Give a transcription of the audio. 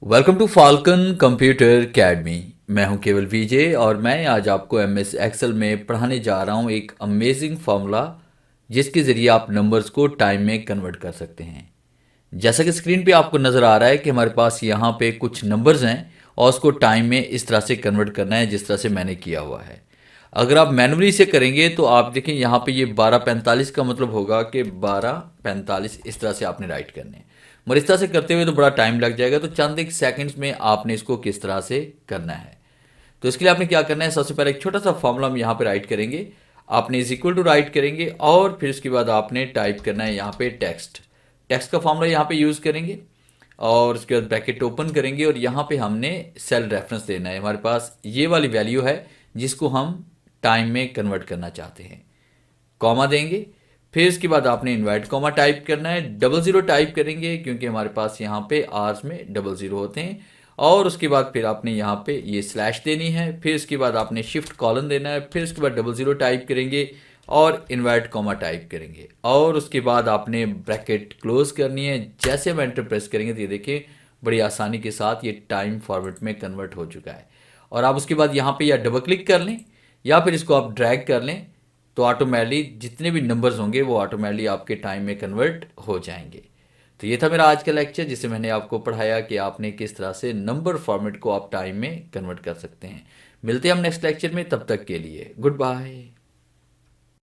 Welcome to Falcon computer academy. मैं हूं केवल विजय और मैं आज आपको एमएस एक्सेल में पढ़ाने जा रहा हूं एक अमेजिंग फार्मूला जिसके ज़रिए आप नंबर्स को टाइम में कन्वर्ट कर सकते हैं। जैसा कि स्क्रीन पे आपको नज़र आ रहा है कि हमारे पास यहाँ पे कुछ नंबर्स हैं और उसको टाइम में इस तरह से कन्वर्ट करना है जिस तरह से मैंने किया हुआ है। अगर आप मैनुअली इसे करेंगे तो आप देखें यहाँ पे ये 12:45 का मतलब होगा कि 12:45 इस तरह से आपने राइट करने हैं। मगर इस तरह से करते हुए तो बड़ा टाइम लग जाएगा, तो चंद एक सेकंड्स में आपने इसको किस तरह से करना है। तो इसके लिए आपने क्या करना है, सबसे पहले एक छोटा सा फॉर्मूला हम यहाँ पे राइट करेंगे। आपने इज इक्वल टू राइट करेंगे और फिर उसके बाद आपने टाइप करना है यहाँ पे टेक्स्ट। टेक्स्ट का फॉर्मूला यहाँ पे यूज़ करेंगे और उसके बाद ब्रैकेट ओपन करेंगे और यहाँ पे हमने सेल रेफरेंस देना है। हमारे पास ये वाली वैल्यू है जिसको हम टाइम में कन्वर्ट करना चाहते हैं। कॉमा देंगे, फिर इसके बाद आपने इनवर्ट कॉमा टाइप करना है, डबल ज़ीरो टाइप करेंगे क्योंकि हमारे पास यहाँ पे आर्स में डबल ज़ीरो होते हैं। और उसके बाद फिर आपने यहाँ पे ये स्लैश देनी है, फिर इसके बाद आपने शिफ्ट कॉलन देना है, फिर इसके बाद डबल ज़ीरो टाइप करेंगे और इनवर्ट कॉमा टाइप करेंगे और उसके बाद आपने ब्रैकेट क्लोज करनी है। जैसे हम एंटर प्रेस करेंगे तो ये देखिए बड़ी आसानी के साथ ये टाइम फॉर्मेट में कन्वर्ट हो चुका है। और आप उसके बाद यहाँ पे या डबल क्लिक कर लें या फिर इसको आप ड्रैग कर लें तो ऑटोमेटिकली जितने भी नंबर्स होंगे वो ऑटोमेटिकली आपके टाइम में कन्वर्ट हो जाएंगे। तो ये था मेरा आज का लेक्चर जिसे मैंने आपको पढ़ाया कि आपने किस तरह से नंबर फॉर्मेट को आप टाइम में कन्वर्ट कर सकते हैं। मिलते हैं हम नेक्स्ट लेक्चर में, तब तक के लिए गुड बाय।